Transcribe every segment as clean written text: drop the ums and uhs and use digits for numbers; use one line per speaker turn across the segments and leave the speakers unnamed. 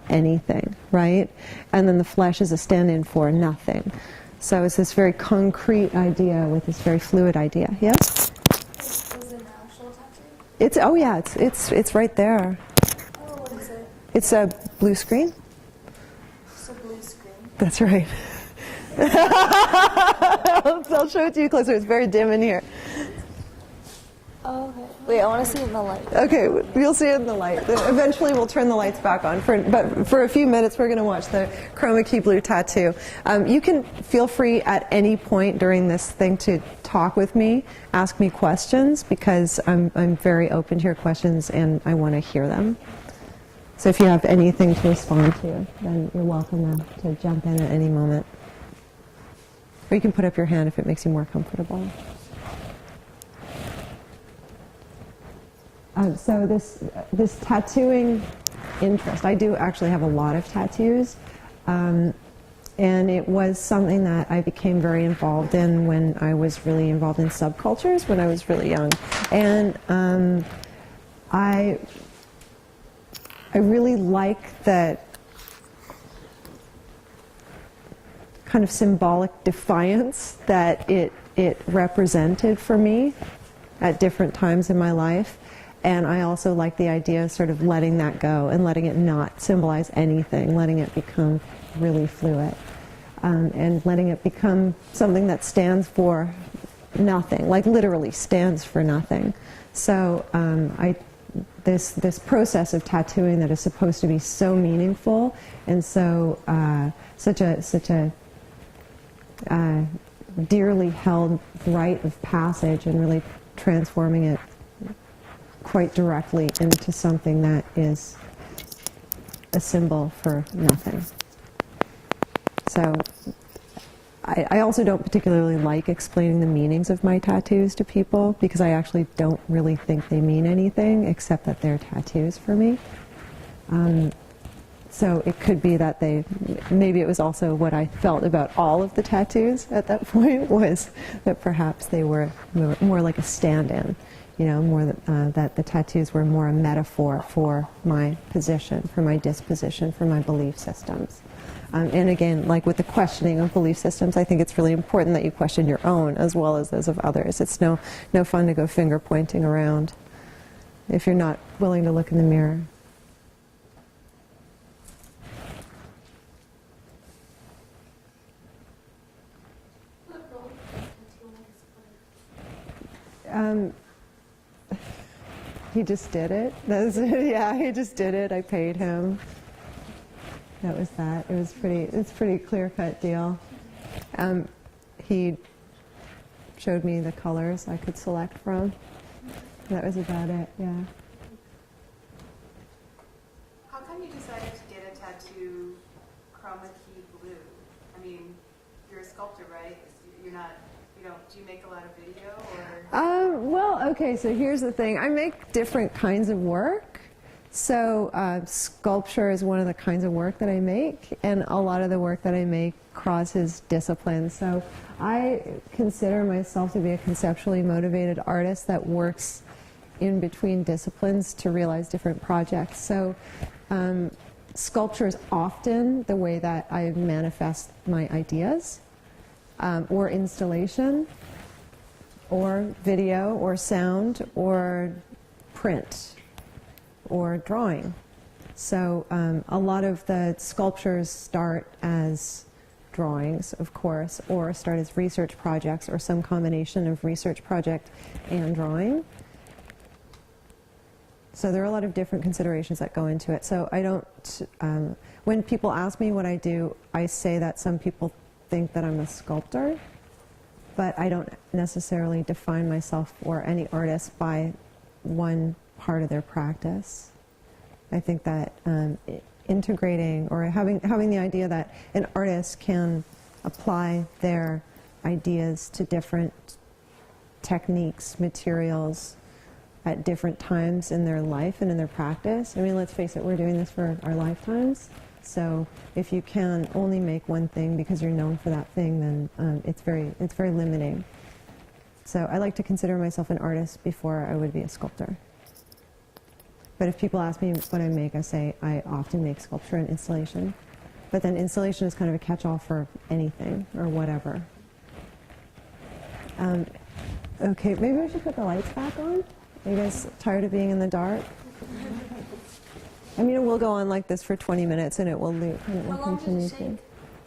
anything, right? And then the flesh is a stand-in for nothing. So it's this very concrete idea with this very fluid idea. Yes?
Is it an actual tattoo?
It's right there.
Oh, what is it?
It's a blue screen.
It's a blue screen.
That's right. I'll show it to you closer. It's very dim in here.
Oh, okay. Wait, I want to see it in the light.
Okay, you'll see it in the light. Eventually we'll turn the lights back on. But for a few minutes we're going to watch the Chroma Key Blue tattoo. You can feel free at any point during this thing to talk with me, ask me questions, because I'm very open to your questions and I want to hear them. So if you have anything to respond to, then you're welcome to jump in at any moment. Or you can put up your hand if it makes you more comfortable. So this tattooing interest, I do actually have a lot of tattoos, and it was something that I became very involved in when I was really involved in subcultures when I was really young, and I really like that kind of symbolic defiance that it represented for me at different times in my life. And I also like the idea of sort of letting that go and letting it not symbolize anything, letting it become really fluid, and letting it become something that stands for nothing, like literally stands for nothing. So this process of tattooing that is supposed to be so meaningful and so such a dearly held rite of passage, and really transforming it quite directly into something that is a symbol for nothing. So I also don't particularly like explaining the meanings of my tattoos to people, because I actually don't really think they mean anything except that they're tattoos for me. So it could be that maybe it was also what I felt about all of the tattoos at that point, was that perhaps they were more like a stand-in. More that the tattoos were more a metaphor for my position, for my disposition, for my belief systems. And again, like with the questioning of belief systems, I think it's really important that you question your own as well as those of others. It's no fun to go finger pointing around if you're not willing to look in the mirror. He just did it. Yeah, he just did it. I paid him. That was that. It's pretty clear-cut deal. He showed me the colors I could select from. That was about it. Yeah.
How come you decided to get a tattoo Chroma Key Blue? I mean, you're a sculptor, right? You're not. Do you make a lot of video or?
Well, okay, so here's the thing. I make different kinds of work. So sculpture is one of the kinds of work that I make, and a lot of the work that I make crosses disciplines. So I consider myself to be a conceptually motivated artist that works in between disciplines to realize different projects. So sculpture is often the way that I manifest my ideas, or installation, or video, or sound, or print, or drawing. So a lot of the sculptures start as drawings, of course, or start as research projects, or some combination of research project and drawing. So there are a lot of different considerations that go into it. So I don't, when people ask me what I do, I say that some people think that I'm a sculptor, but I don't necessarily define myself or any artist by one part of their practice. I think that integrating or having the idea that an artist can apply their ideas to different techniques, materials at different times in their life and in their practice. I mean, let's face it, we're doing this for our lifetimes. So if you can only make one thing because you're known for that thing, then it's very limiting. So I like to consider myself an artist before I would be a sculptor. But if people ask me what I make, I say I often make sculpture and installation. But then installation is kind of a catch-all for anything or whatever. Okay, maybe we should put the lights back on. Are you guys tired of being in the dark? I mean, it will go on like this for 20 minutes and it will loop. And it will continue to.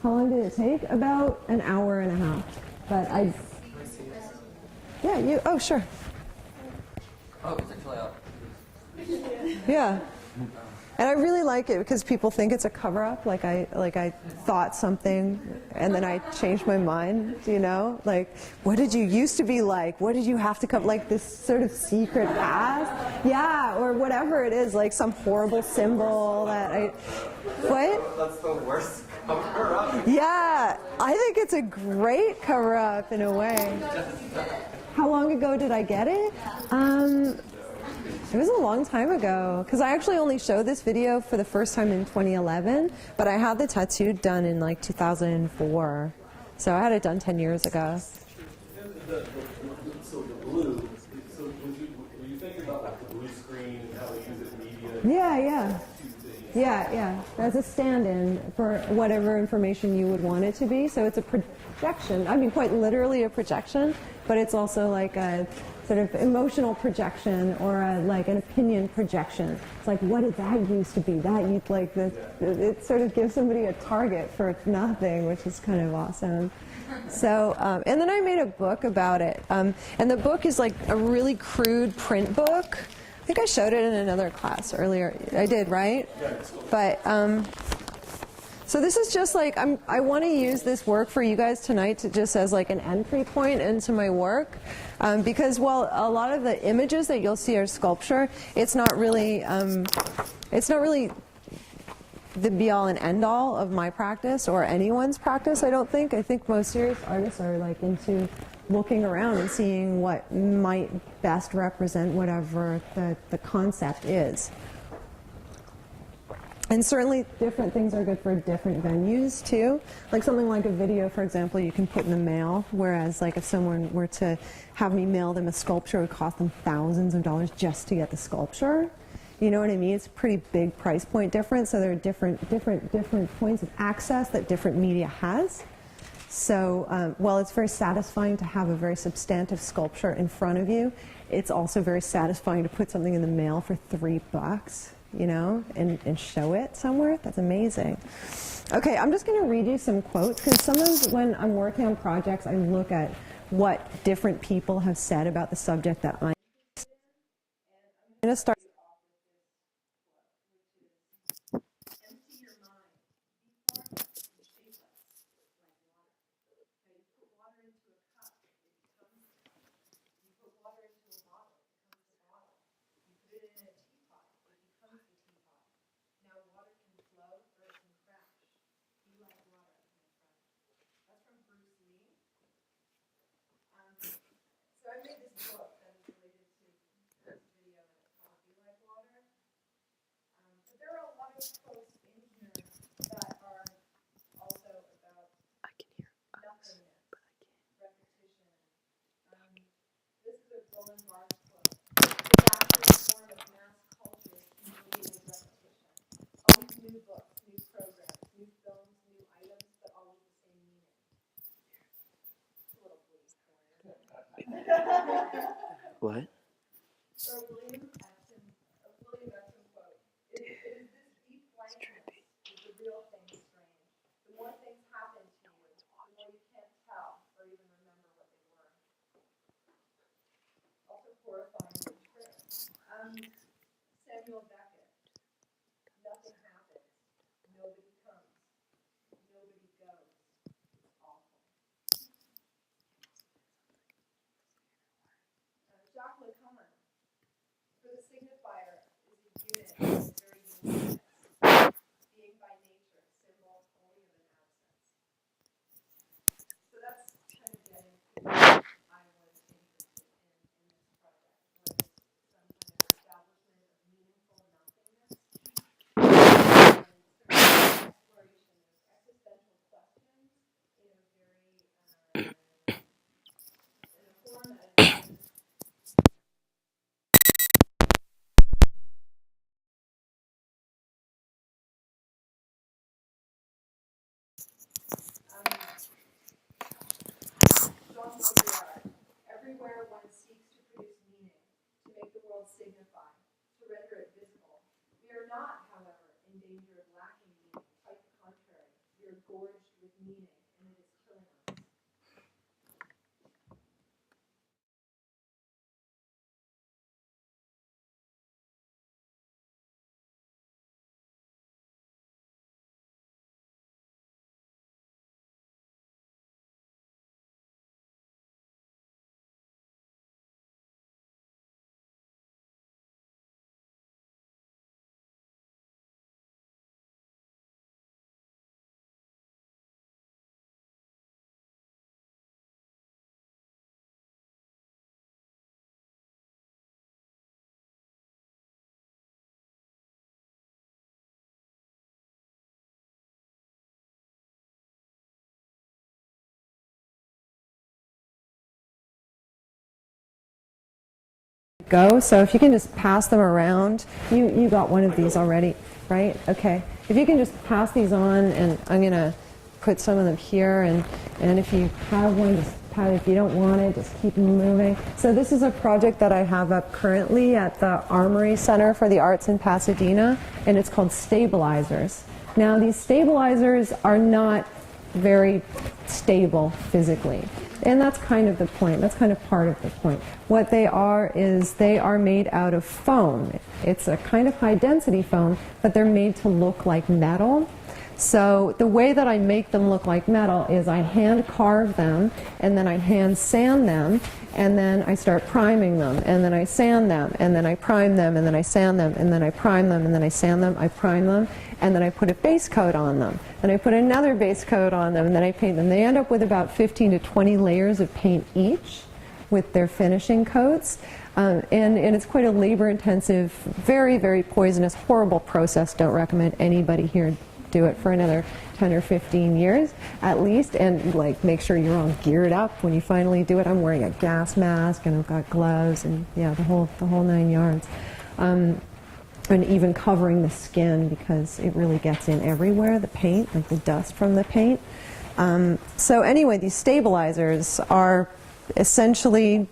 How long did it take? About an hour and a half. But yeah, you, oh, sure.
Oh, it's actually out.
Yeah. And I really like it because people think it's a cover-up, like I thought something and then I changed my mind, you know? Like, what did you used to be like? What did you have to come, like this sort of secret past? Yeah, or whatever it is, like some horrible symbol that I, what?
That's the worst cover-up.
Yeah, I think it's a great cover-up in a way. How long ago did I get it? It was a long time ago, because I actually only showed this video for the first time in 2011, but I had the tattoo done in like 2004. So I had it done 10 years ago.
So the blue, so when you think about like the blue screen and how they use it in media,
Yeah. That's a stand-in for whatever information you would want it to be. So it's a projection. I mean, quite literally a projection, but it's also like a sort of emotional projection or like an opinion projection. It's like, what did that used to be? That you like the, it sort of gives somebody a target for nothing, which is kind of awesome. So, and then I made a book about it, and the book is like a really crude print book. I think I showed it in another class earlier. I did, right? But so this is just like, I want to use this work for you guys tonight to just as like an entry point into my work, because while a lot of the images that you'll see are sculpture, it's not really the be-all and end-all of my practice or anyone's practice, I don't think. I think most serious artists are like into looking around and seeing what might best represent whatever the concept is. And certainly different things are good for different venues too. Like something like a video, for example, you can put in the mail, whereas like if someone were to have me mail them a sculpture, it would cost them thousands of dollars just to get the sculpture. You know what I mean? It's a pretty big price point difference, so there are different points of access that different media has. So while it's very satisfying to have a very substantive sculpture in front of you, it's also very satisfying to put something in the mail for $3, you know, and show it somewhere. That's amazing. Okay, I'm just going to read you some quotes, because sometimes when I'm working on projects, I look at what different people have said about the subject that I'm going to start. So I made this book that is related to this video, and it's called Be Like Water. But there are a lot of quotes in here that are also about nothingness, repetition. This is a Roland Barthes quote. The actual form of mass culture is humiliated repetition. Always new books, new programs, new films, new items, but always the same meaning. It's a little bleak.
What?
Or William Epsom quote. It is this deep blankness is the real thing strange. The more things happen to you, the more you can't tell or even remember what they were. Also horrifying and true. Samuel Beckett. Nothing happens. Nobody comes. Nobody goes. It's awful. Jacques Lacan. For the signifier is a unit of very uniqueness, being by nature symbol only of an absence. So that's kind of getting to what I was interested in this project, was some kind of establishment of meaningful nothingness, and sort of exploration of existential questions in a very in a form that world signify, to render it visible. We are not, however, in danger of lacking meaning. Quite the contrary. We are gorged with meaning, and it is killing us. Go. So if you can just pass them around, you got one of these already, right? Okay. If you can just pass these on, and I'm going to put some of them here, and if you have one, just pat it. If you don't want it, just keep them moving. So this is a project that I have up currently at the Armory Center for the Arts in Pasadena, and it's called Stabilizers. Now these stabilizers are not very stable physically. And that's kind of the point. That's kind of part of the point. What they are is they are made out of foam. It's a kind of high density foam, but they're made to look like metal. So the way that I make them look like metal is I hand carve them, and then I hand sand them, and then I start priming them, and then I sand them, and then I prime them, and then I sand them, and then I prime them, and then I sand them, I prime them, and then I put a base coat on them. Then I put another base coat on them, and then I paint them. They end up with about 15 to 20 layers of paint each with their finishing coats. And it's quite a labor-intensive, very, very poisonous, horrible process. Don't recommend anybody here do it for another 10 or 15 years at least, and like make sure you're all geared up when you finally do it. I'm wearing a gas mask, and I've got gloves, and yeah, the whole 9 yards. And even covering the skin, because it really gets in everywhere, the paint, like the dust from the paint. So anyway, these stabilizers are essentially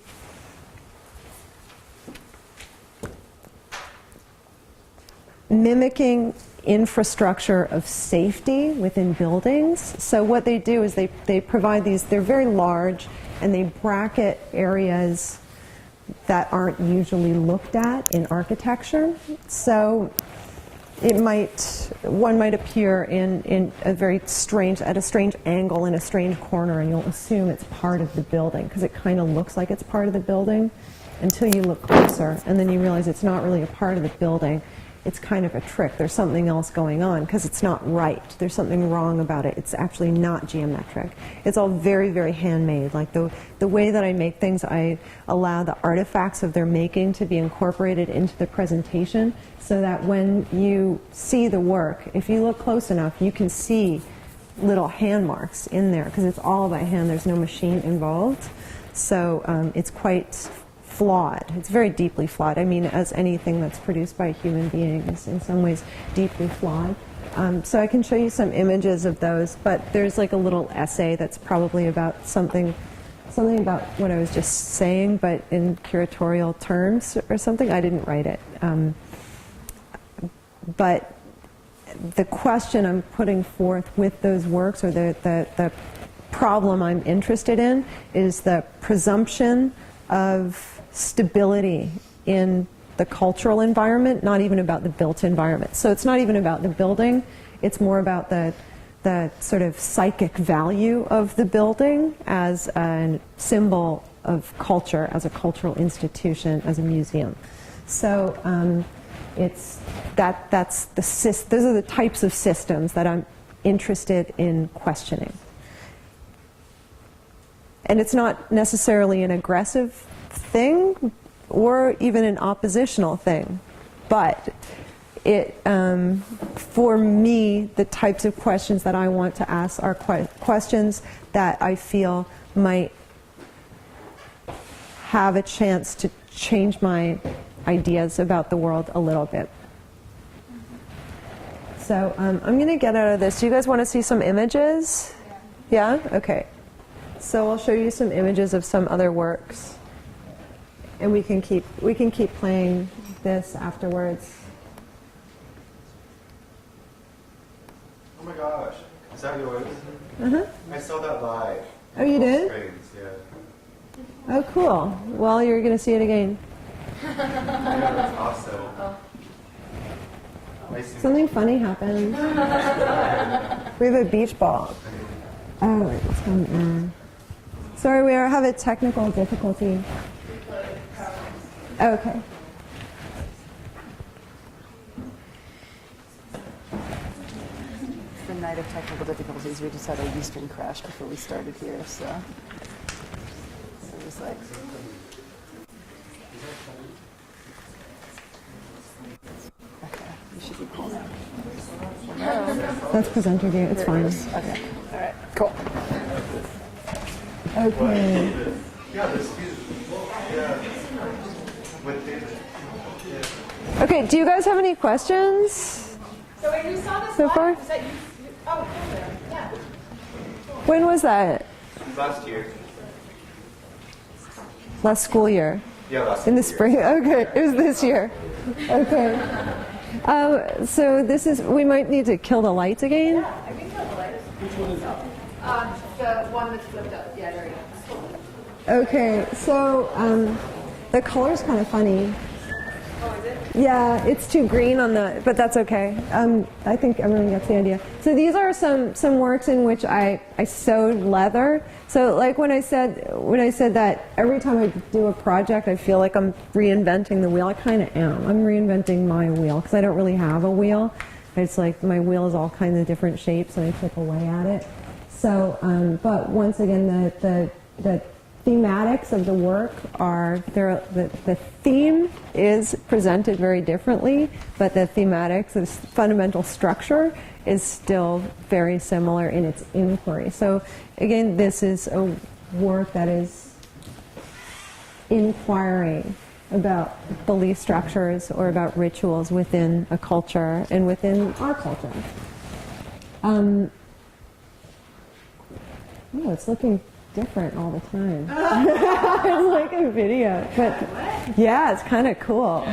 mimicking infrastructure of safety within buildings. So what they do is they provide these, they're very large, and they bracket areas that aren't usually looked at in architecture. So one might appear in a very strange, at a strange angle in a strange corner, and you'll assume it's part of the building because it kind of looks like it's part of the building until you look closer, and then you realize it's not really a part of the building. It's kind of a trick. There's something else going on because it's not right. There's something wrong about it. It's actually not geometric. It's all very, very handmade. Like the way that I make things, I allow the artifacts of their making to be incorporated into the presentation so that when you see the work, if you look close enough, you can see little hand marks in there because it's all by hand. There's no machine involved. So it's quite flawed. It's very deeply flawed. I mean, as anything that's produced by a human being is in some ways deeply flawed. So I can show you some images of those, but there's like a little essay that's probably about something about what I was just saying, but in curatorial terms or something. I didn't write it. But the question I'm putting forth with those works, or the problem I'm interested in, is the presumption of stability in the cultural environment, not even about the built environment. So it's not even about the building, it's more about the sort of psychic value of the building as a symbol of culture, as a cultural institution, as a museum. So those are the types of systems that I'm interested in questioning. And it's not necessarily an aggressive thing or even an oppositional thing, but for me, the types of questions that I want to ask are questions that I feel might have a chance to change my ideas about the world a little bit. So I'm going to get out of this. Do you guys want to see some images? Yeah? Okay. So I'll show you some images of some other works. and we can keep playing this afterwards.
Oh my gosh, is that yours?
Uh-huh.
I saw that live.
Oh, you did?
Screens, yeah.
Oh, cool. Well, you're going to see it again.
Yeah, that's awesome. I see.
Something funny happened. We have a beach ball. Oh, it's going on. Sorry, we have a technical difficulty. Okay.
The night of technical difficulties, we just had our Eastern crash before we started here, so it was like. Okay, you should be cool now.
That's presenter view. It's fine.
Okay, all right, cool.
Okay.
Yeah, this is. Yeah. With David.
Okay, do you guys have any questions
So when you saw this
so
live,
far?
was that you? Oh, there. Yeah.
When was that?
Last year.
Last school year?
Yeah, last
In the
year.
spring? Okay, it was this year. Okay. So this is, we might need to kill the lights again.
I think the lights. Which one is that? The one that's flipped up. Yeah, there you go.
Okay, so the color's kind of funny.
Oh, is it?
Yeah, it's too green on the, but that's okay. I think everyone gets the idea. So these are some works in which I sewed leather. So like when I said that every time I do a project, I feel like I'm reinventing the wheel. I kind of am. I'm reinventing my wheel because I don't really have a wheel. It's like my wheel is all kinds of different shapes, and I chip away at it. So, but once again, the thematics of the work are the theme is presented very differently, but the thematics, the fundamental structure, is still very similar in its inquiry. So again, this is a work that is inquiring about belief structures or about rituals within a culture and within our culture. Oh, it's looking different all the time. It's like a video, but yeah, it's kind of cool.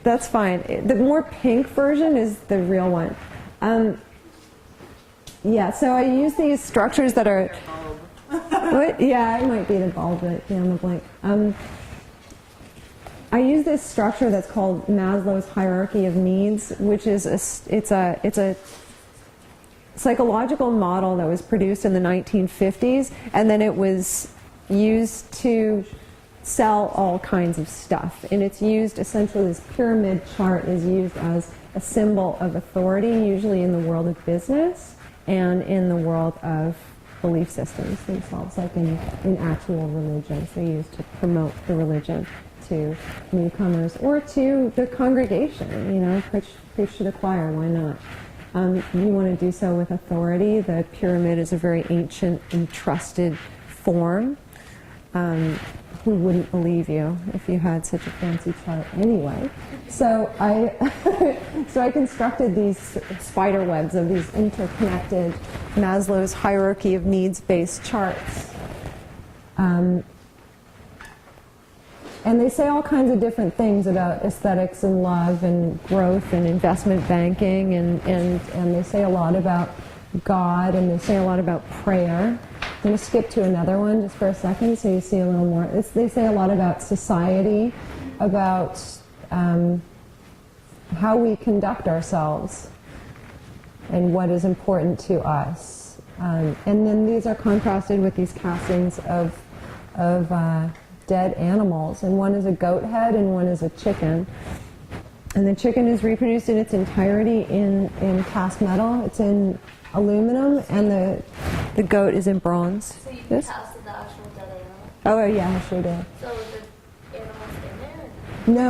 That's fine. The more pink version is the real one. Yeah, so I use these structures that are. What? Yeah, it might be the bulb, but yeah, I'm a blank. I use this structure that's called Maslow's hierarchy of needs, which is it's a psychological model that was produced in the 1950s, and then it was used to sell all kinds of stuff. And it's used, essentially, this pyramid chart is used as a symbol of authority, usually in the world of business and in the world of belief systems themselves, like in actual religions. They're used to promote the religion to newcomers or to the congregation, you know, preach to the choir, why not? You want to do so with authority. The pyramid is a very ancient and trusted form. Who wouldn't believe you if you had such a fancy chart anyway? So I constructed these spider webs of these interconnected Maslow's hierarchy of needs-based charts. And they say all kinds of different things about aesthetics and love and growth and investment banking, and they say a lot about God, and they say a lot about prayer. I'm going to skip to another one just for a second so you see a little more. They say a lot about society, about how we conduct ourselves and what is important to us. And then these are contrasted with these castings of dead animals, and one is a goat head and one is a chicken. And the chicken is reproduced in its entirety in cast metal. It's in aluminum, and the goat is in bronze.
So you
Yes?
casted the actual dead animal?
Oh yeah, I sure did.
So the animal's in there?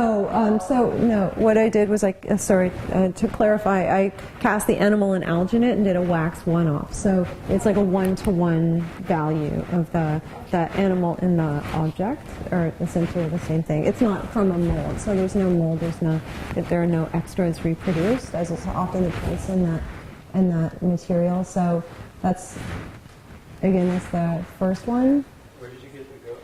No, what I did was to clarify, I cast the animal in alginate and did a wax one-off. So it's like a one-to-one value of the animal in the object, or essentially the same thing. It's not from a mold, so there's no mold, there are no extras reproduced, as is often the case in that material. So that's the first one.
Where did you get the goat?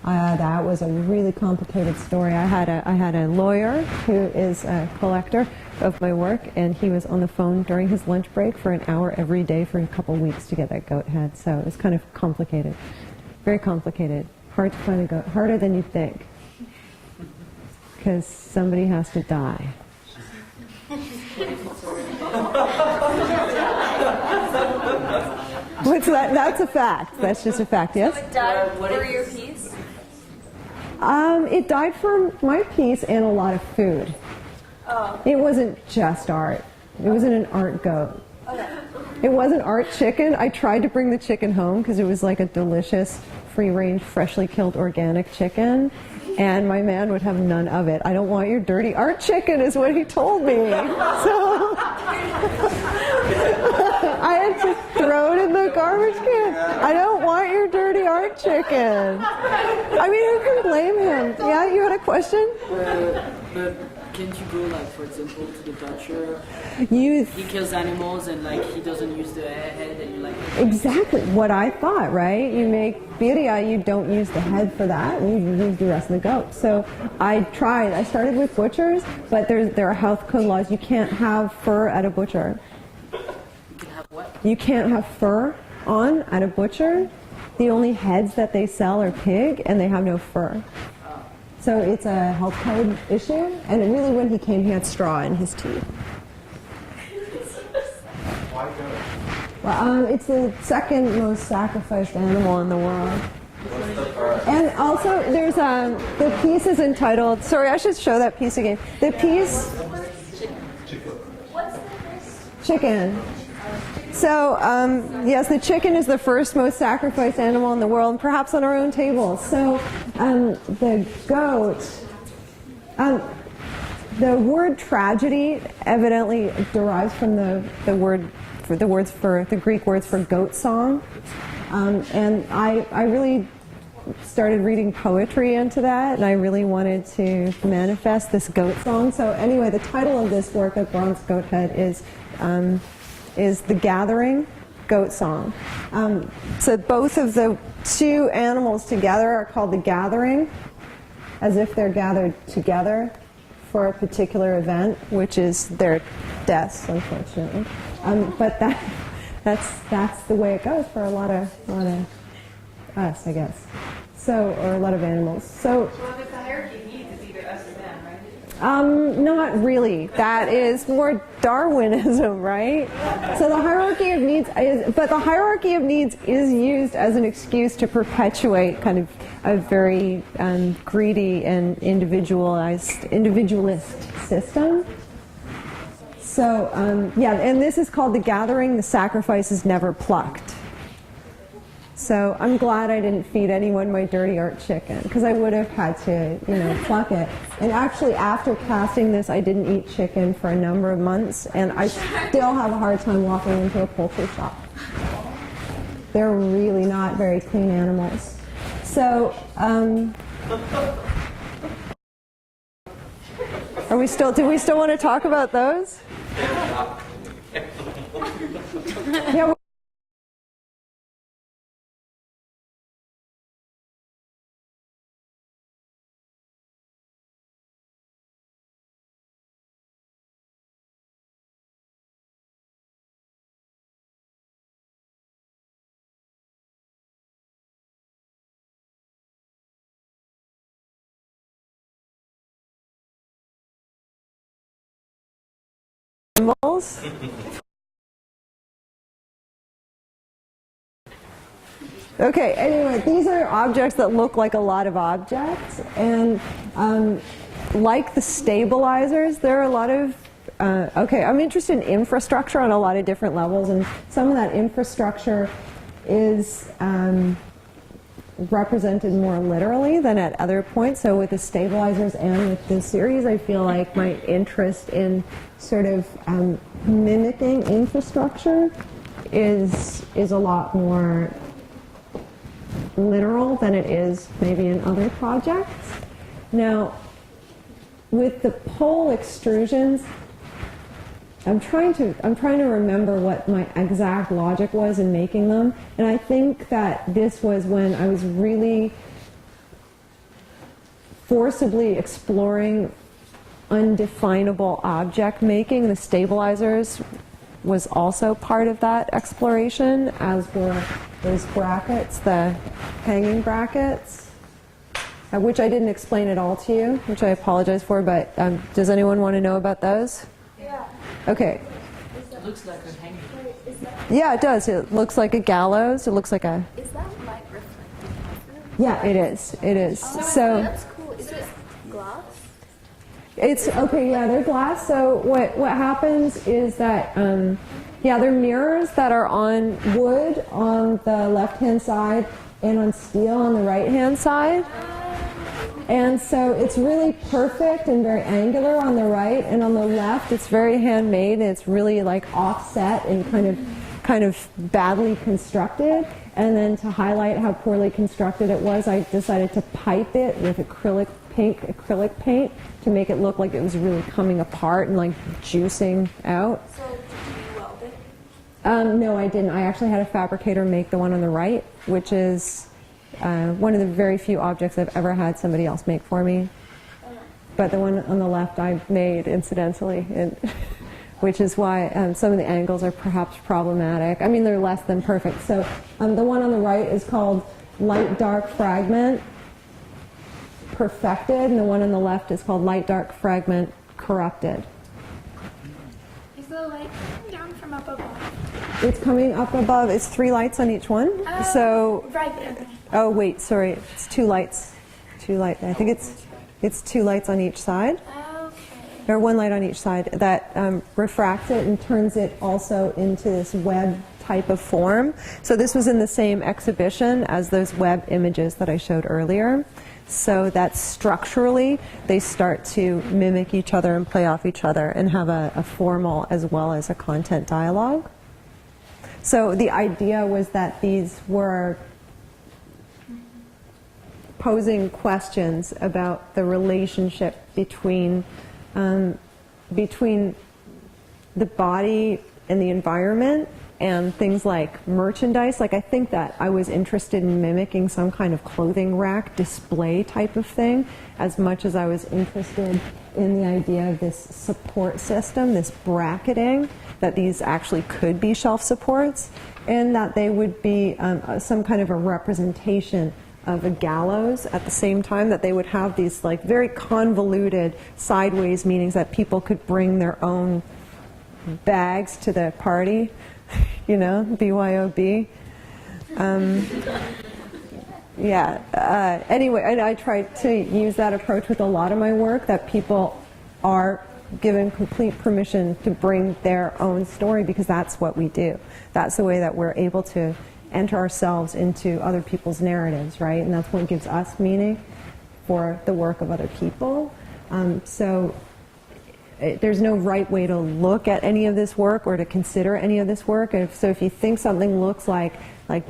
That was a really complicated story. I had a lawyer who is a collector of my work, and he was on the phone during his lunch break for an hour every day for a couple weeks to get that goat head. So it was kind of complicated, very complicated. Hard to find a goat, harder than you think, because somebody has to die. What's that? That's a fact. That's just a fact. Yes.
It died for your piece?
It died for my piece and a lot of food.
Oh.
It wasn't just art. It wasn't an art goat.
Okay.
It wasn't art chicken. I tried to bring the chicken home because it was like a delicious, free-range, freshly killed organic chicken. And my man would have none of it. I don't want your dirty art chicken, is what he told me. So I had to throw it in the garbage can. I don't want your dirty art chicken. I mean, who can blame him? Yeah, you had a question?
But can't you go, like, for example, to the butcher?
You
He kills animals and, like, he doesn't use the head, and you're like...
exactly what I thought, right? You make birria, you don't use the head for that, you use the rest of the goat. So I tried. I started with butchers, but there are health code laws. You can't have fur at a butcher.
You can have what?
You can't have fur on at a butcher. The only heads that they sell are pig, and they have no fur. So it's a health code issue, and really when he came, he had straw in his teeth.
Why goat?
Well, it's the second most sacrificed animal in the world.
What's the first?
And also, there's the piece is entitled. Sorry, I should show that piece again. The piece.
What's the first?
Chicken. So, yes, the chicken is the first most sacrificed animal in the world, and perhaps on our own table. So, the goat, the word tragedy evidently derives from the Greek words for goat song. And I really started reading poetry into that, and I really wanted to manifest this goat song. So anyway, the title of this work, A Bronze Goat Head, is The Gathering Goat Song. So both of the two animals together are called The Gathering, as if they're gathered together for a particular event, which is their deaths, unfortunately. But that's the way it goes for a lot of us, I guess. So, or a lot of animals. So.
Well, if the hierarchy of needs is either us or them, right?
Not really. That is more Darwinism, right? So the hierarchy of needs but the hierarchy of needs is used as an excuse to perpetuate kind of a very greedy and individualist system. So, yeah, and this is called The Gathering. The sacrifice is never plucked. So I'm glad I didn't feed anyone my dirty art chicken, because I would have had to, pluck it. And actually, after casting this, I didn't eat chicken for a number of months, and I still have a hard time walking into a poultry shop. They're really not very clean animals. So, do we still want to talk about those? Yeah. Animals. Okay, anyway, these are objects that look like a lot of objects, and like the stabilizers, there are a lot of I'm interested in infrastructure on a lot of different levels, and some of that infrastructure is represented more literally than at other points. So with the stabilizers and with this series, I feel like my interest in sort of mimicking infrastructure is a lot more literal than it is maybe in other projects. Now, with the pole extrusions, I'm trying to remember what my exact logic was in making them, and I think that this was when I was really forcibly exploring undefinable object making. The stabilizers was also part of that exploration, as were those brackets, the hanging brackets, which I didn't explain at all to you, which I apologize for, but does anyone want to know about those?
Yeah.
Okay.
It looks like a hanging.
Yeah, it does. It looks like a gallows. It looks like a...
Is that light reflective?
Yeah, it is. It is.
Oh,
So...
that's cool. Is it glass?
It's okay, yeah, they're glass. So what happens is that, yeah, they're mirrors that are on wood on the left-hand side and on steel on the right-hand side. And so it's really perfect and very angular on the right, and on the left it's very handmade, and it's really like offset and kind of badly constructed. And then to highlight how poorly constructed it was, I decided to pipe it with pink acrylic paint to make it look like it was really coming apart and like juicing out.
So did you weld it?
No, I didn't. I actually had a fabricator make the one on the right, which is one of the very few objects I've ever had somebody else make for me. But the one on the left I made incidentally, and which is why some of the angles are perhaps problematic. I mean, they're less than perfect. So the one on the right is called Light Dark Fragment Perfected, and the one on the left is called Light Dark Fragment Corrupted.
Is the light coming down from up above?
It's coming up above. It's 3 lights on each one. So,
Right there.
oh wait, sorry, it's 2 lights. 2 lights. I think it's 2 lights on each side.
Okay.
Or 1 light on each side that refracts it and turns it also into this web type of form. So this was in the same exhibition as those web images that I showed earlier. So that structurally they start to mimic each other and play off each other and have a formal as well as a content dialogue. So the idea was that these were posing questions about the relationship between the body and the environment and things like merchandise. Like, I think that I was interested in mimicking some kind of clothing rack display type of thing as much as I was interested in the idea of this support system, this bracketing, that these actually could be shelf supports, and that they would be some kind of a representation of a gallows at the same time, that they would have these like very convoluted sideways meanings, that people could bring their own bags to the party, you know, BYOB. Anyway, I tried to use that approach with a lot of my work, that people are given complete permission to bring their own story, because that's what we do. That's the way that we're able to enter ourselves into other people's narratives, right? And that's what gives us meaning for the work of other people. There's no right way to look at any of this work or to consider any of this work. And so if you think something looks like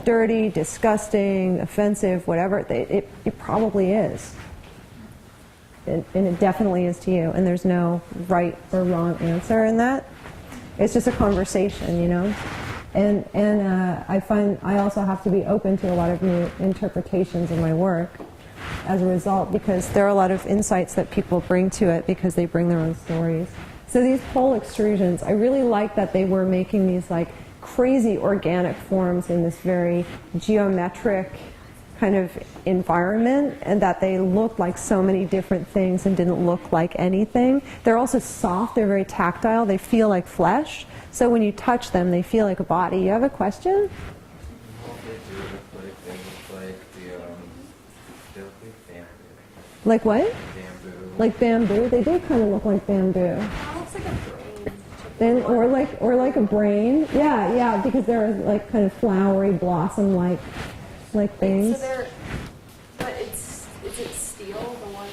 dirty, disgusting, offensive, whatever, it probably is. And it definitely is to you. And there's no right or wrong answer in that. It's just a conversation, you know? And I find I also have to be open to a lot of new interpretations of my work as a result, because there are a lot of insights that people bring to it because they bring their own stories. So these pole extrusions, I really like that they were making these like crazy organic forms in this very geometric kind of environment, and that they looked like so many different things and didn't look like anything. They're also soft, they're very tactile, they feel like flesh. So when you touch them, they feel like a body. You have a question? Like what?
Bamboo.
Like bamboo? They do kind of look like bamboo.
That looks like a brain.
Then, or like a brain. Yeah, because they're like kind of flowery, blossom-like things.
So they're, but is it steel, the one?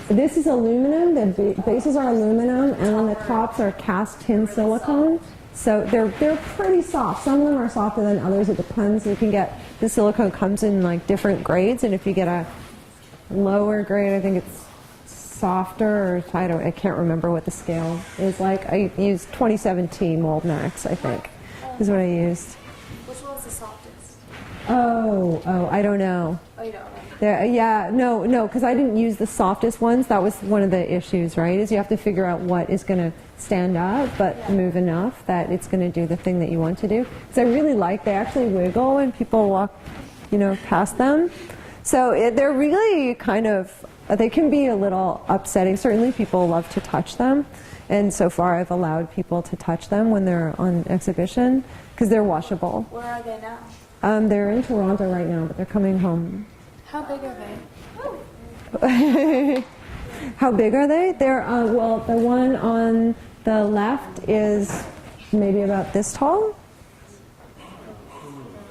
This is aluminum. The bases are aluminum, and on the tops are cast tin silicone. So they're pretty soft. Some of them are softer than others. It depends. You can get, the silicone comes in like different grades, and if you get a lower grade, I think it's softer, or I can't remember what the scale is like. I used 2017 Mold Max, I think, is what I used.
Which one's the softest?
Oh, I don't know.
Oh, you don't know.
Yeah, no, because I didn't use the softest ones. That was one of the issues, right? Is you have to figure out what is going to stand up but move enough that it's going to do the thing that you want to do. Because I really like, they actually wiggle when people walk, past them. So they're really kind of, they can be a little upsetting. Certainly people love to touch them. And so far I've allowed people to touch them when they're on exhibition because they're washable.
Where are they now?
They're in Toronto right now, but they're coming home.
How big are they?
How big are they? They're, well, the one on the left is maybe about this tall.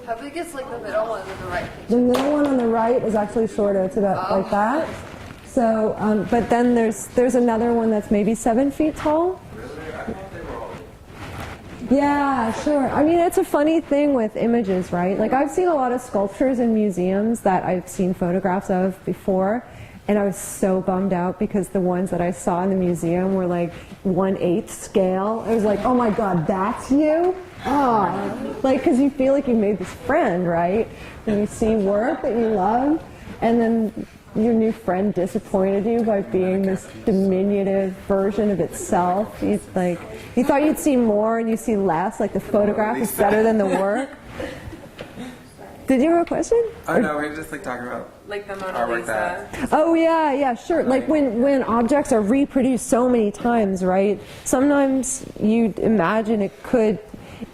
How big is like the middle one on the right?
The middle one on the right is actually shorter. It's about like that. So, but then there's another one that's maybe 7 feet tall. Yeah, sure. I mean, it's a funny thing with images, right? Like, I've seen a lot of sculptures in museums that I've seen photographs of before, and I was so bummed out because the ones that I saw in the museum were like 1/8 scale. I was like, oh my God, that's you? Oh, like, because you feel like you made this friend, right? When you see work that you love, and then your new friend disappointed you by being this diminutive version of itself. You thought you'd see more and you see less, like the photograph is better than the work. Did you have a question?
Oh no, we were just like talking about
Like the Mona Lisa.
Oh yeah, sure. Like when objects are reproduced so many times, right? Sometimes you imagine it could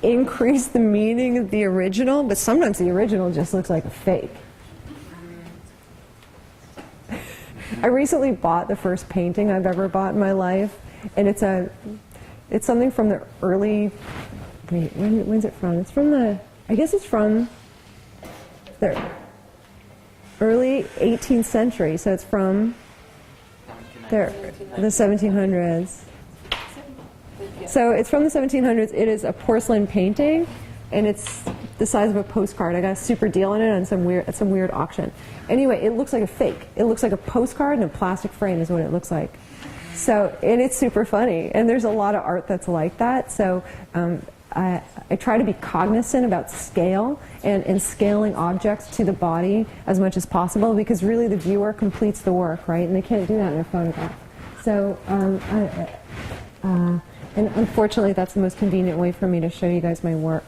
increase the meaning of the original, but sometimes the original just looks like a fake. I recently bought the first painting I've ever bought in my life, and it's something from the early, when's it from? It's from I guess it's from the early 18th century, so it's from the 1700s. So it's from the 1700s. It is a porcelain painting, and it's the size of a postcard. I got a super deal on it on some weird auction. Anyway, it looks like a fake. It looks like a postcard in a plastic frame is what it looks like. So, and it's super funny. And there's a lot of art that's like that. So I try to be cognizant about scale and scaling objects to the body as much as possible, because really the viewer completes the work, right? And they can't do that in a photograph. So, and unfortunately that's the most convenient way for me to show you guys my work.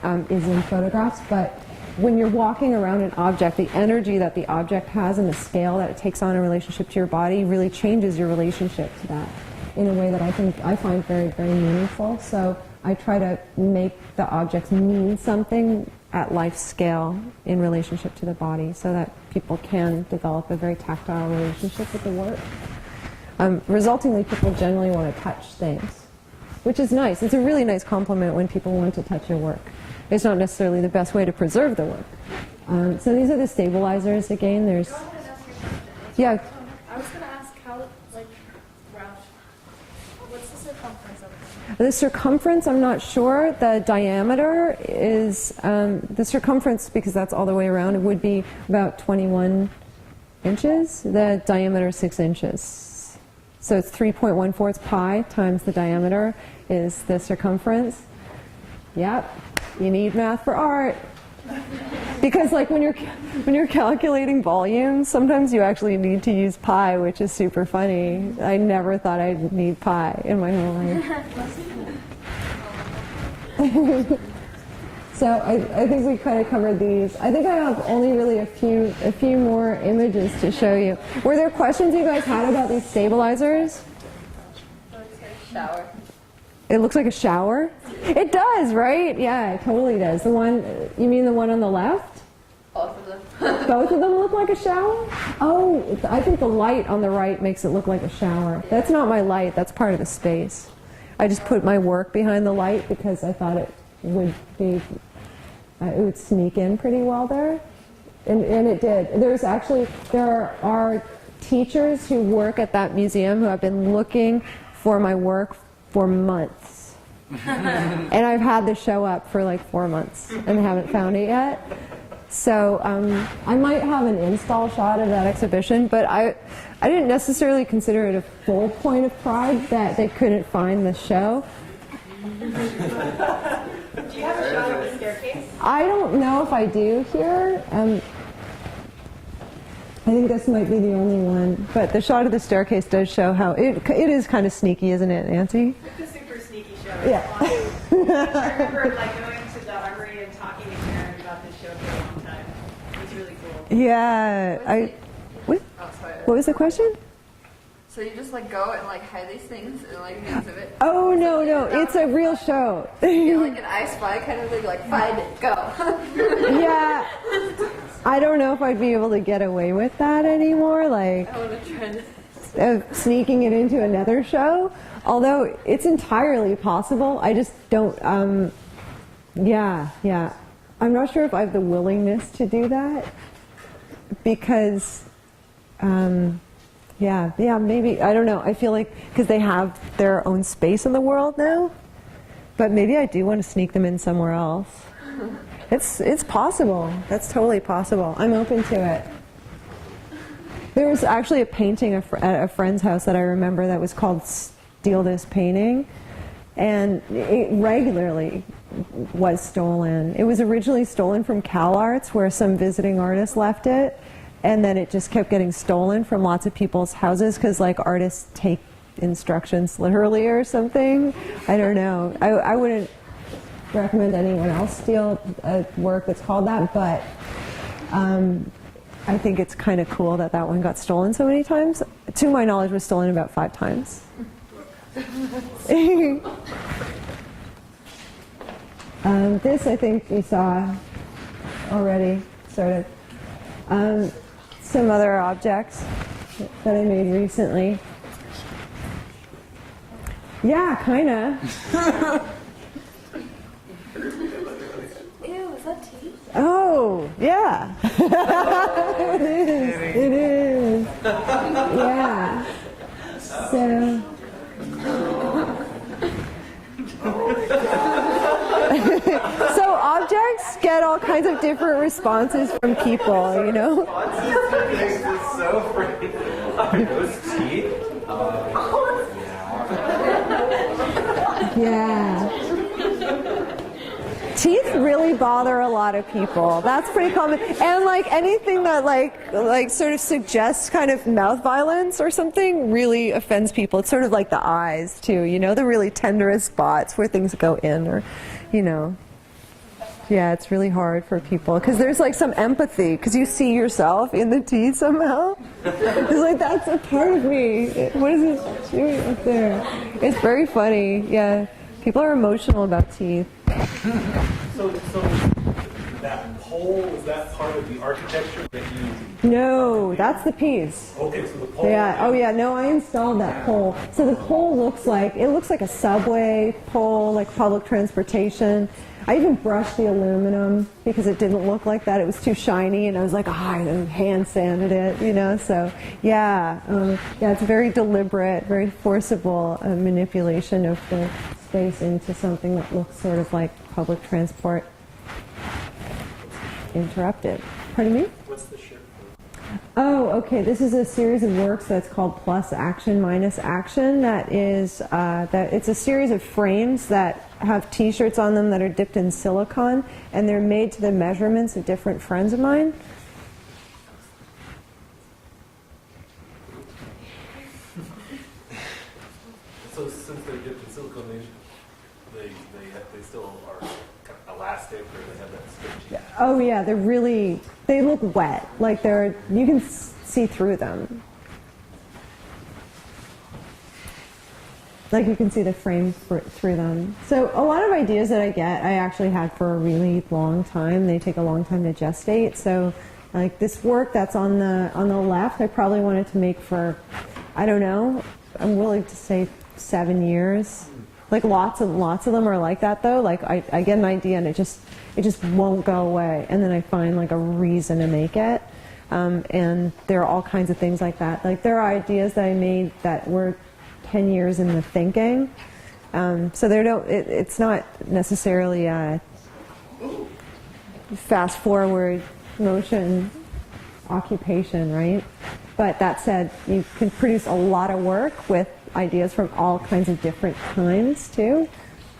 Is in photographs, but when you're walking around an object, the energy that the object has and the scale that it takes on in relationship to your body really changes your relationship to that in a way that I find very, very meaningful. So I try to make the objects mean something at life scale in relationship to the body so that people can develop a very tactile relationship with the work. Resultingly, people generally want to touch things, which is nice. It's a really nice compliment when people want to touch your work. It's not necessarily the best way to preserve the work. So these are the stabilizers again. There's, yeah.
I was going to ask how, round. What's the circumference of it?
The circumference, I'm not sure. The diameter is, the circumference, because that's all the way around, it would be about 21 inches. The diameter is 6 inches. So it's 3.14, it's pi times the diameter is the circumference. Yep. You need math for art. Because when you're calculating volumes, sometimes you actually need to use pi, which is super funny. I never thought I'd need pi in my whole life. So I think we kind of covered these. I think I have only really a few more images to show you. Were there questions you guys had about these stabilizers?
It looks like a shower.
It looks like a shower? It does, right? Yeah, it totally does. You mean the one on the left?
Both of them.
Both of them look like a shower? Oh, I think the light on the right makes it look like a shower. That's not my light, that's part of the space. I just put my work behind the light because I thought it would be, it would sneak in pretty well there. And it did. There are teachers who work at that museum who have been looking for my work for months. And I've had this show up for like 4 months and haven't found it yet. So I might have an install shot of that exhibition, but I didn't necessarily consider it a full point of pride that they couldn't find the show.
Do you have a shot of the staircase?
I don't know if I do here. I think this might be the only one, but the shot of the staircase does show how it is kind of sneaky, isn't it, Nancy?
It's a super sneaky show.
Yeah.
I remember like going to the armory and talking to Karen about this show for a long time. It was really cool.
Yeah. What?
Oh, sorry.
What was the question?
So you just like go and like hide these things and like the exhibit?
Oh, no, it's a real show.
Yeah, like an I Spy kind of thing, like find it, go.
Yeah. I don't know if I'd be able to get away with that anymore, like
I want to try this.
sneaking it into another show. Although it's entirely possible. I just don't, yeah. I'm not sure if I have the willingness to do that because, yeah, maybe, I don't know. I feel like, because they have their own space in the world now, but maybe I do want to sneak them in somewhere else. It's possible. That's totally possible. I'm open to it. There was actually a painting at a friend's house that I remember that was called Steal This Painting, and it regularly was stolen. It was originally stolen from CalArts, where some visiting artist left it, and then it just kept getting stolen from lots of people's houses because like artists take instructions literally or something. I don't know. I wouldn't recommend anyone else steal a work that's called that, but I think it's kind of cool that that one got stolen so many times. To my knowledge, it was stolen about 5 times. This I think you saw already, sort of. Some other objects that I made recently. Yeah, kind of.
Ew, is that teeth?
Oh, yeah. It is. Yeah. So. So objects get all kinds of different responses from people, you know?
This is so pretty. Those teeth?
Yeah. Teeth really bother a lot of people. That's pretty common. And like anything that like sort of suggests kind of mouth violence or something really offends people. It's sort of like the eyes too, you know, the really tenderest spots where things go in, or, you know. Yeah, it's really hard for people because there's like some empathy because you see yourself in the teeth somehow. It's like, that's a part of me. What is it doing up there? It's very funny. Yeah, people are emotional about teeth.
So that pole, is that part of the architecture that you...
No, that's the piece.
Okay, so the pole...
Yeah. Oh, yeah. No, I installed that pole. So the pole looks like a subway pole, like public transportation. I even brushed the aluminum because it didn't look like that. It was too shiny, and I was like, I hand sanded it, you know. So yeah, it's very deliberate, very forcible manipulation of the space into something that looks sort of like public transport. Interrupted. Pardon me?
What's the shirt for?
Oh, okay. This is a series of works that's called Plus Action Minus Action. That is it's a series of frames that have T-shirts on them that are dipped in silicone, and they're made to the measurements of different friends of mine.
So since they're dipped in silicone, they still are kind of elastic, or they have that stretchy...
Oh yeah, they look wet. Like you can see through them. Like you can see the frames through them. So a lot of ideas that I get, I actually had for a really long time. They take a long time to gestate. So like this work that's on the left, I probably wanted to make for, I don't know, I'm willing to say 7 years. Like lots of them are like that though. Like I get an idea and it just won't go away, and then I find like a reason to make it. And there are all kinds of things like that. Like there are ideas that I made that were 10 years in the thinking. So it's not necessarily a fast forward motion occupation, right? But that said, you can produce a lot of work with ideas from all kinds of different times too.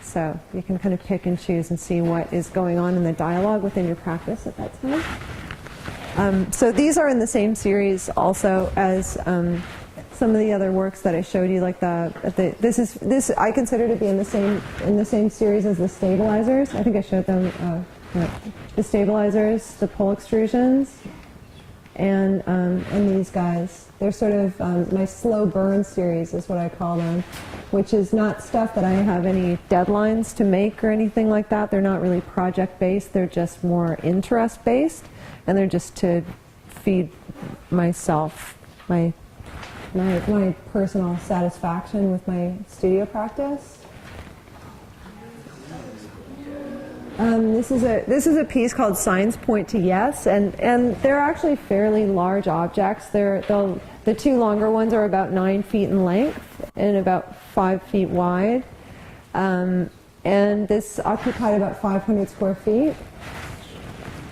So you can kind of pick and choose and see what is going on in the dialogue within your practice at that time. So these are in the same series also as some of the other works that I showed you, like this I consider to be in the same series as the stabilizers. I think I showed them the stabilizers, the pole extrusions, and these guys. They're sort of my slow burn series is what I call them, which is not stuff that I have any deadlines to make or anything like that. They're not really project based. They're just more interest based, and they're just to feed myself my personal satisfaction with my studio practice. This is a piece called Signs Point to Yes, and they're actually fairly large objects. The two longer ones are about 9 feet in length and about 5 feet wide, and this occupied about 500 square feet.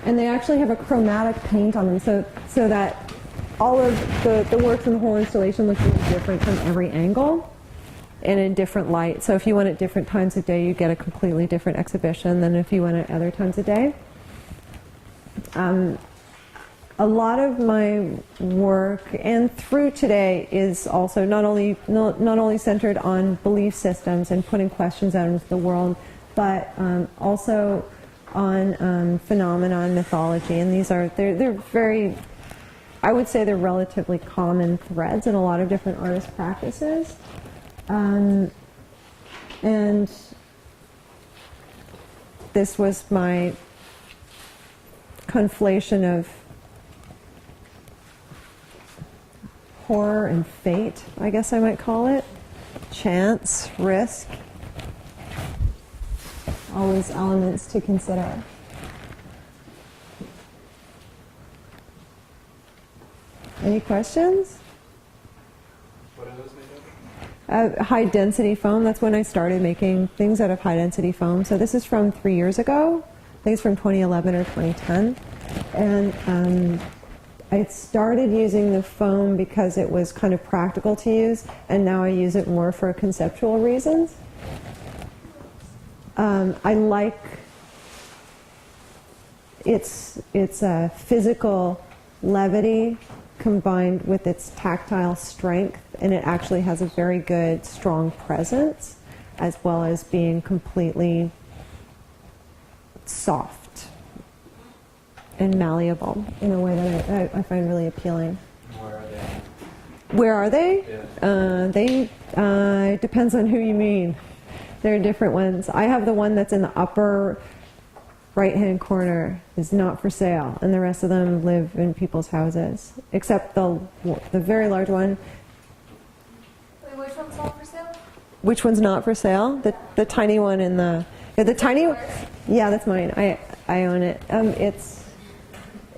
And they actually have a chromatic paint on them, so that all of the works in the whole installation look really different from every angle and in different light. So if you went at different times of day, you get a completely different exhibition than if you went at other times of day. A lot of my work, and through today, is also not only centered on belief systems and putting questions out into the world, but also on phenomena and mythology. And they're very, I would say they're relatively common threads in a lot of different artist practices. And this was my conflation of horror and fate, I guess I might call it. Chance, risk, always elements to consider. Any questions?
What are those made of?
High density foam. That's when I started making things out of high density foam. So this is from 3 years ago. I think it's from 2011 or 2010. And I started using the foam because it was kind of practical to use, and now I use it more for conceptual reasons. I like its physical levity combined with its tactile strength, and it actually has a very good, strong presence, as well as being completely soft and malleable in a way that I find really appealing.
Where are they?
Where are they?
Yeah.
It depends on who you mean. There are different ones. I have the one that's in the upper right-hand corner, is not for sale, and the rest of them live in people's houses, except the very large one.
Wait, which one's not for sale?
Which one's not for sale? The tiny one in the tiny. Yeah, that's mine. I own it.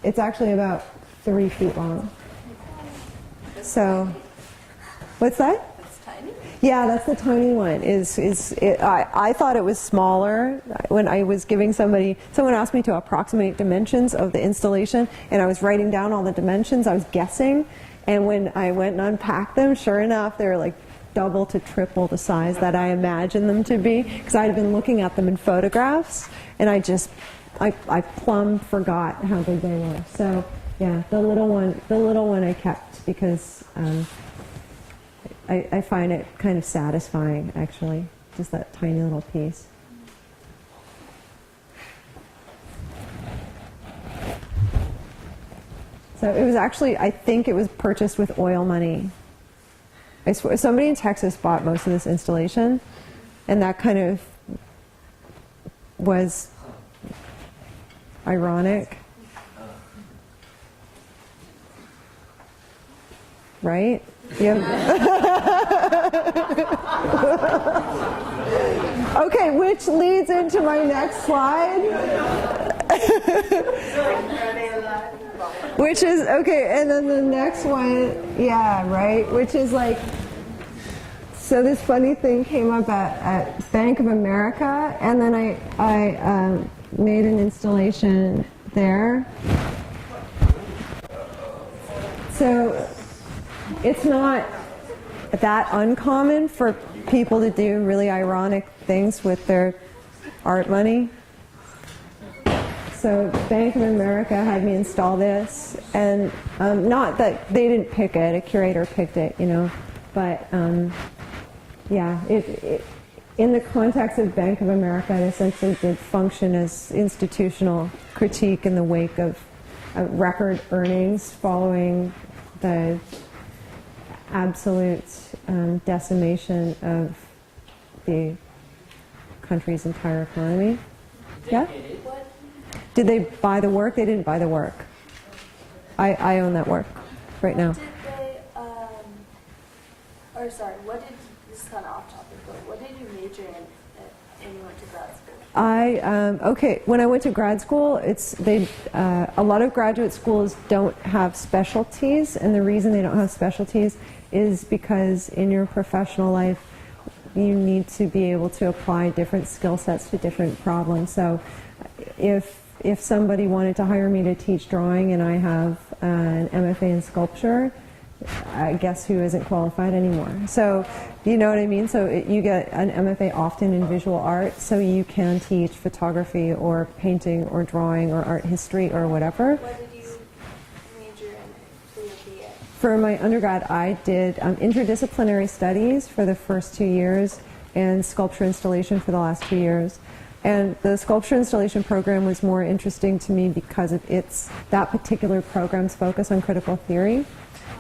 It's actually about 3 feet long. So, what's that?
It's tiny.
Yeah, that's the tiny one. I thought it was smaller when I was giving someone asked me to approximate dimensions of the installation, and I was writing down all the dimensions. I was guessing, and when I went and unpacked them, sure enough, they were like double to triple the size that I imagined them to be, because I had been looking at them in photographs, and I plumb forgot how big they were. So yeah, the little one I kept because I find it kind of satisfying, actually, just that tiny little piece. So it was actually, I think it was purchased with oil money. I swear, somebody in Texas bought most of this installation, and that kind of was ironic, right? Yeah. Okay, which leads into my next slide. Which is, okay, and then the next one, yeah, right, which is like, so this funny thing came up at Bank of America, and then I made an installation there. So it's not that uncommon for people to do really ironic things with their art money. So Bank of America had me install this, and not that they didn't pick it, a curator picked it, you know, but yeah, in the context of Bank of America, it essentially did function as institutional critique in the wake of record earnings following the absolute decimation of the country's entire economy. Yeah? Did they buy the work? They didn't buy the work. I own that work right now.
Did they, or sorry, what did, this is kind of off topic, but what did you major in when you went to grad school?
Okay, when I went to grad school, a lot of graduate schools don't have specialties, and the reason they don't have specialties is because in your professional life, you need to be able to apply different skill sets to different problems. So if somebody wanted to hire me to teach drawing and I have an MFA in sculpture, I guess who isn't qualified anymore. So, you know what I mean? So you get an MFA often in visual art, so you can teach photography or painting or drawing or art history or whatever.
What did you major in for your BA?
For my undergrad, I did interdisciplinary studies for the first 2 years and sculpture installation for the last 2 years. And the sculpture installation program was more interesting to me because of that particular program's focus on critical theory.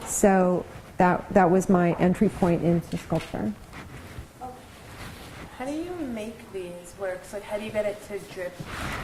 So that was my entry point into sculpture.
How do you make these works? Like, how do you get it to drip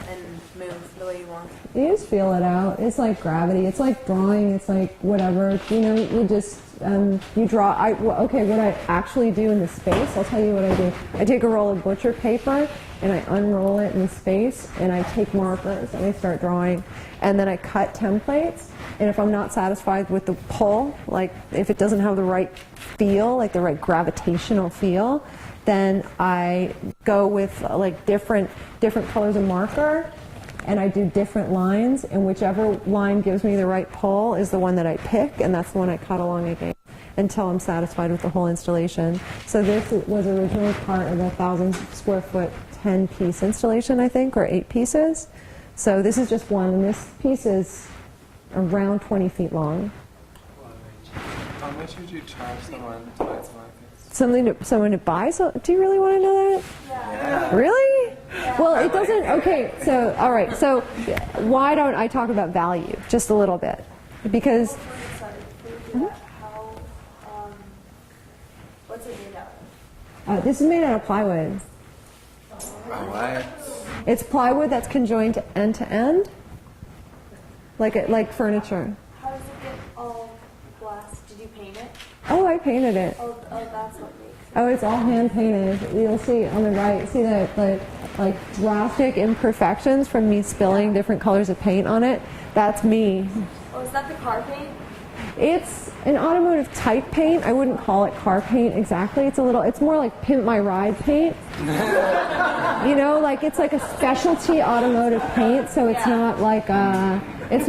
and move the way you want?
You just feel it out. It's like gravity. It's like drawing. It's like whatever. You know, you just, you draw. Okay, what I actually do in the space, I'll tell you what I do. I take a roll of butcher paper and I unroll it in the space and I take markers and I start drawing. And then I cut templates. And if I'm not satisfied with the pull, like if it doesn't have the right feel, like the right gravitational feel, then I go with like different colors of marker, and I do different lines, and whichever line gives me the right pull is the one that I pick, and that's the one I cut along again until I'm satisfied with the whole installation. So this was originally part of a 1,000 square foot 10-piece installation, I think, or 8 pieces. So this is just one, and this piece is around 20 feet long.
How much would you charge someone to buy
Someone to buy? So, do you really want to know that?
Yeah.
Really? Well, it doesn't. Okay, so all right. So why don't I talk about value just a little bit? Because
What's it made out of?
this is made out of plywood.
What?
It's plywood that's conjoined end to end, like furniture.
How does it get all glass? Did you paint it?
Oh, I painted it.
Oh, that's what makes it.
Oh, it's all hand painted. You'll see on the right, see the like drastic imperfections from me spilling different colors of paint on it. That's me.
Oh, is that the car paint?
It's an automotive type paint. I wouldn't call it car paint exactly. It's more like Pimp My Ride paint. You know, like it's like a specialty automotive paint, so it's not like it's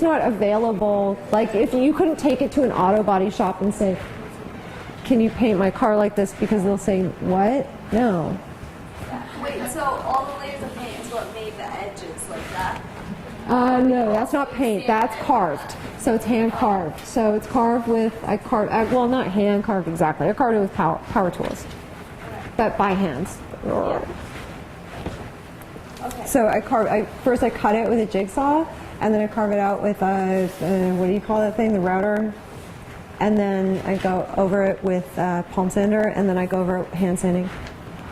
not available. Like if you couldn't take it to an auto body shop and say, "Can you paint my car like this?" because they'll say, "What?" No.
Wait, so all the layers of paint is what made the edges like that?
No, that's not paint. That's carved. So it's hand carved. So it's carved with well, not hand carved exactly. I carved it with power tools, but by hands.
Okay.
So first I cut it with a jigsaw, and then I carve it out with what do you call that thing? The router. And then I go over it with palm sander, and then I go over it hand sanding.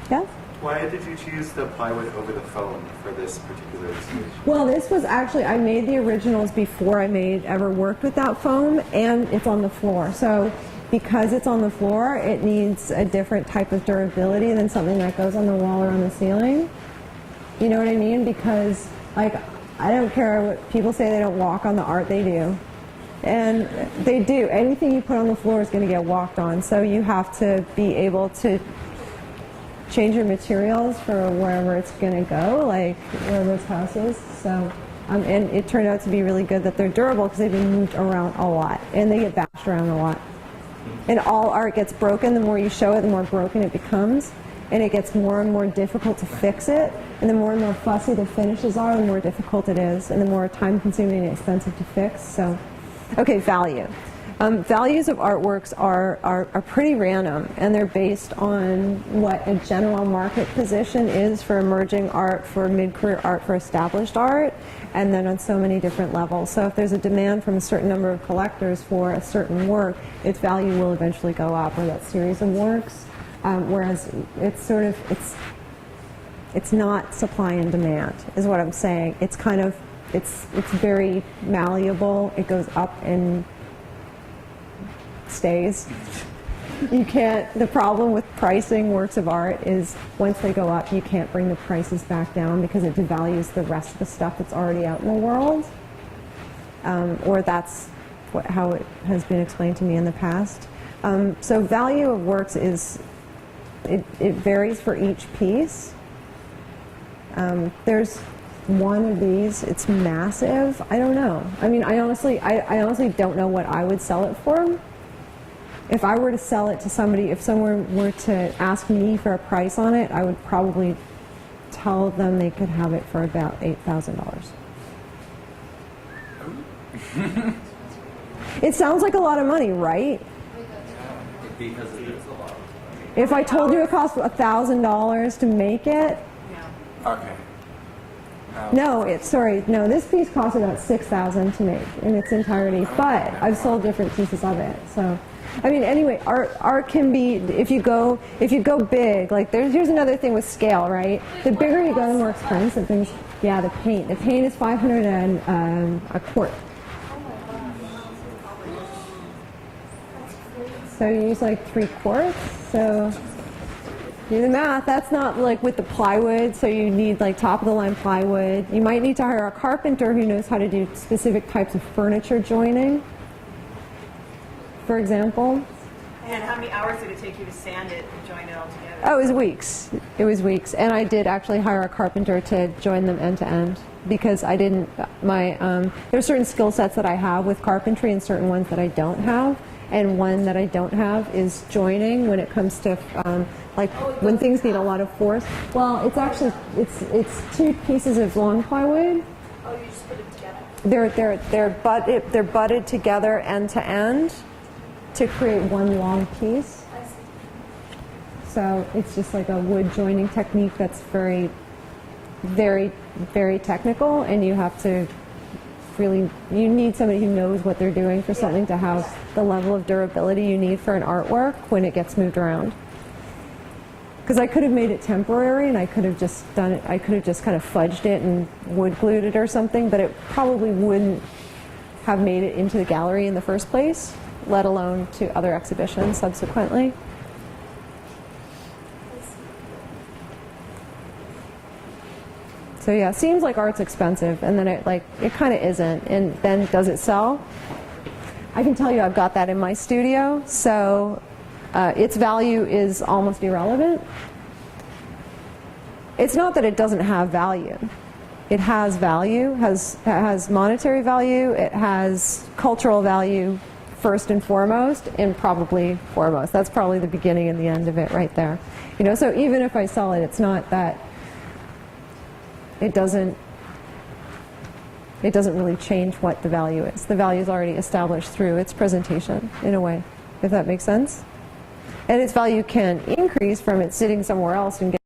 Yeah?
Why did you choose the plywood over the foam for this particular installation?
Well, this was actually, I made the originals before I ever worked with that foam, and it's on the floor. So because it's on the floor, it needs a different type of durability than something that goes on the wall or on the ceiling. You know what I mean? Because like, I don't care what people say, they don't walk on the art, they do. And they do. Anything you put on the floor is going to get walked on. So you have to be able to change your materials for wherever it's going to go, like wherever its house is. So, and it turned out to be really good that they're durable because they've been moved around a lot and they get bashed around a lot. And all art gets broken. The more you show it, the more broken it becomes. And it gets more and more difficult to fix it. And the more and more fussy the finishes are, the more difficult it is. And the more time-consuming and expensive to fix. So, okay, value. Values of artworks are pretty random, and they're based on what a general market position is for emerging art, for mid-career art, for established art, and then on so many different levels. So if there's a demand from a certain number of collectors for a certain work, its value will eventually go up, or that series of works. Whereas it's not supply and demand, is what I'm saying. It's kind of, it's very malleable. It goes up and stays. You can't, the problem with pricing works of art is once they go up, you can't bring the prices back down because it devalues the rest of the stuff that's already out in the world. Or that's how it has been explained to me in the past. So value of works is, it varies for each piece. There's one of these, it's massive. I don't know. I mean, I honestly don't know what I would sell it for. If I were to sell it to somebody, if someone were to ask me for a price on it, I would probably tell them they could have it for about $8,000. It sounds like a lot of money, right?
Because it is a lot.
If I told you it cost $1,000 to make it,
Okay.
no, no, this piece cost about $6,000 to make in its entirety, but I've sold different pieces of it. So, I mean, anyway, art can be, if you go big, like here's another thing with scale, right? The bigger you go, the more expensive things. Yeah, the paint. The paint is $500 and a quart. So you use like 3 quarts. So do the math. That's not like with the plywood. So you need like top of the line plywood. You might need to hire a carpenter who knows how to do specific types of furniture joining, for example.
And how many hours did it take you to sand it and join it all together?
Oh, it was weeks. It was weeks. And I did actually hire a carpenter to join them end to end because I didn't, there's certain skill sets that I have with carpentry and certain ones that I don't have. And one that I don't have is joining when it comes to when things need a lot of force. Well, it's actually, it's 2 pieces of long plywood.
Oh, you just put it together?
They're butted together end to end to create one long piece.
I see.
So it's just like a wood joining technique that's very, very, very technical, and you have to really, you need somebody who knows what they're doing for something to have the level of durability you need for an artwork when it gets moved around. Because I could have made it temporary and I could have just done it, I could have just kind of fudged it and wood glued it or something, but it probably wouldn't have made it into the gallery in the first place, let alone to other exhibitions subsequently. So yeah, it seems like art's expensive, and then it kind of isn't. And then does it sell? I can tell you I've got that in my studio, so its value is almost irrelevant. It's not that it doesn't have value. It has value, has monetary value, it has cultural value first and foremost, and probably foremost. That's probably the beginning and the end of it right there. You know, so even if I sell it, it's not that it doesn't really change what the value is. The value is already established through its presentation, in a way, if that makes sense. And its value can increase from it sitting somewhere else and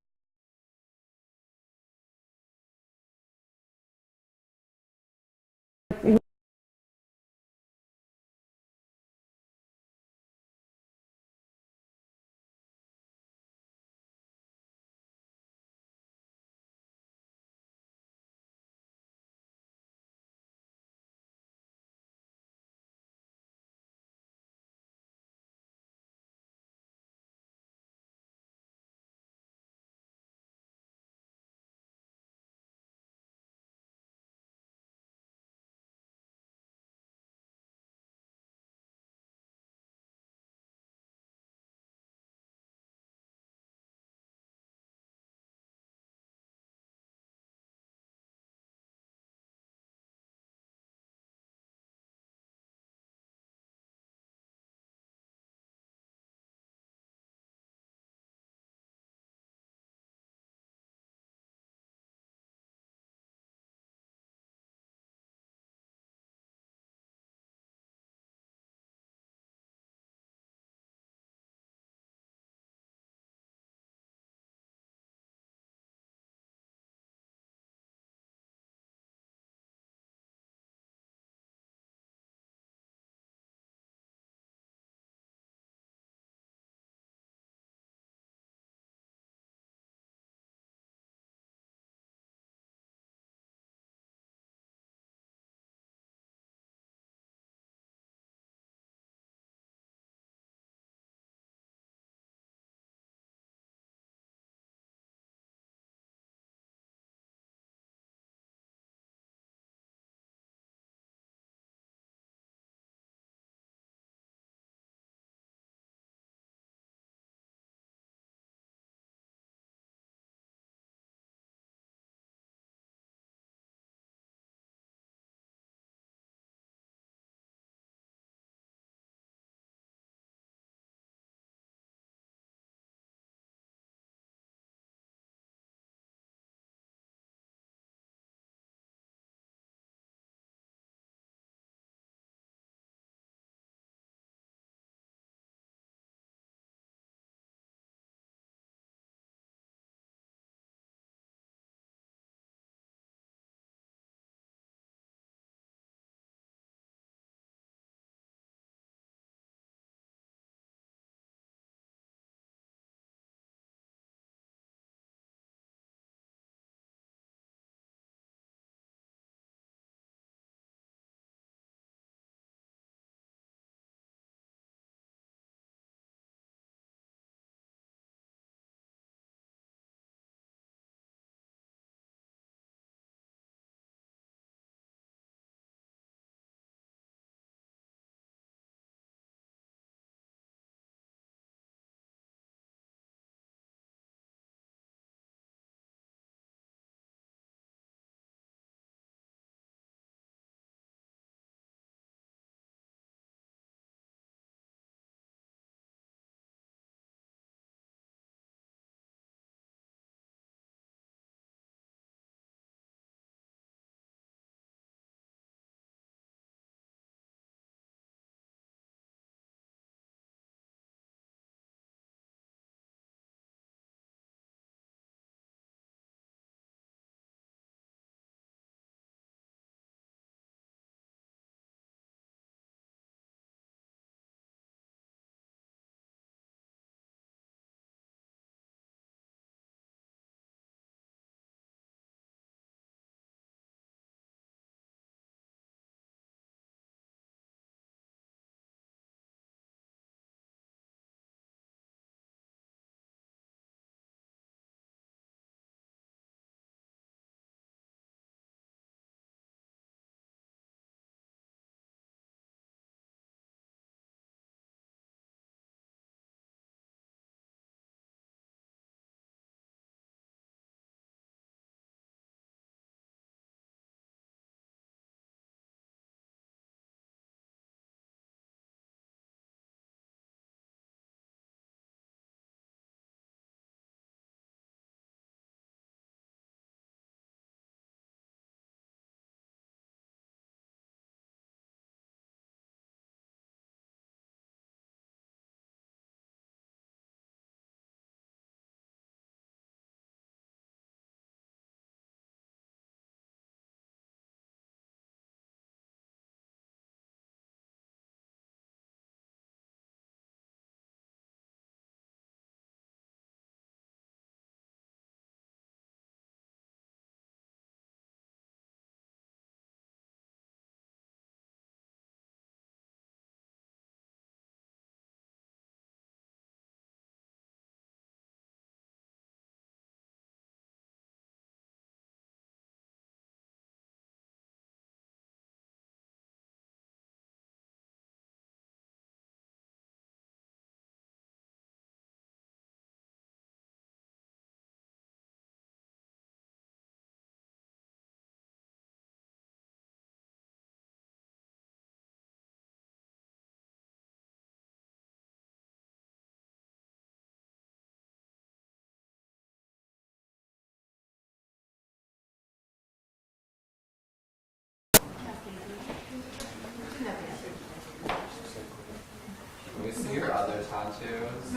tattoos?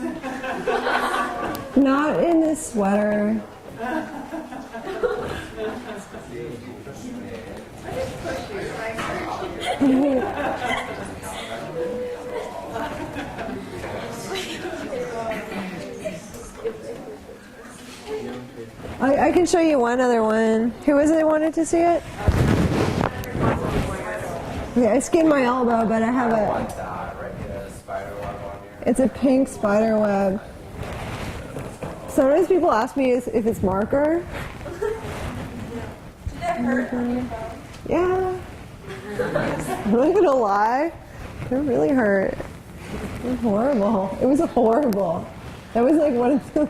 Not in this sweater. I can show you one other one. Who was it that wanted to see it? Yeah, I skinned my elbow, but I have it's a pink spider web. Sometimes people ask me if it's marker.
Did it hurt on your phone?
Yeah. I'm not gonna lie. It really hurt. It was horrible. It was horrible. That was like one of the...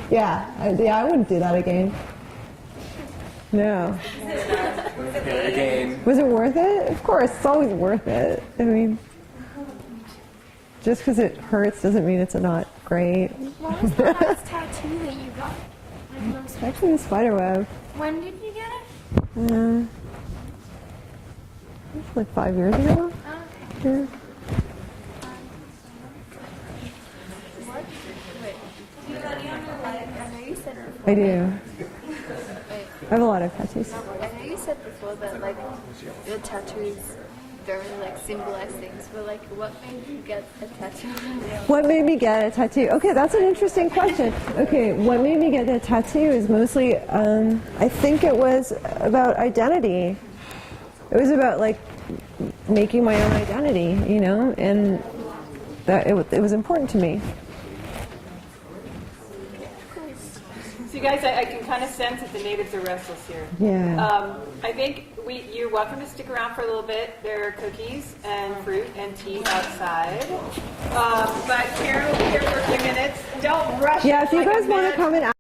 Yeah, I wouldn't do that again. No.
Again.
Was it worth it? Of course, it's always worth it. I mean, just because it hurts doesn't mean it's not great.
What was the last tattoo that you got?
It's actually a spider web.
When did you get it?
It's like 5 years ago.
Okay.
Yeah.
Do you have any on your leg? I know you said
I do. I have a lot of tattoos.
I know you said before that like the tattoos don't like symbolize things, but like what made you get a tattoo?
What made me get a tattoo? Okay, that's an interesting question. Okay, what made me get a tattoo is mostly, I think it was about identity. It was about like making my own identity, you know, and that it was important to me.
So you guys, I can kind of sense that the natives are restless here.
Yeah.
I think you're welcome to stick around for a little bit. There are cookies and fruit and tea outside. But Karen will be here for a few minutes. Don't rush.
Yeah, if you
like a
guys want to
mad
come and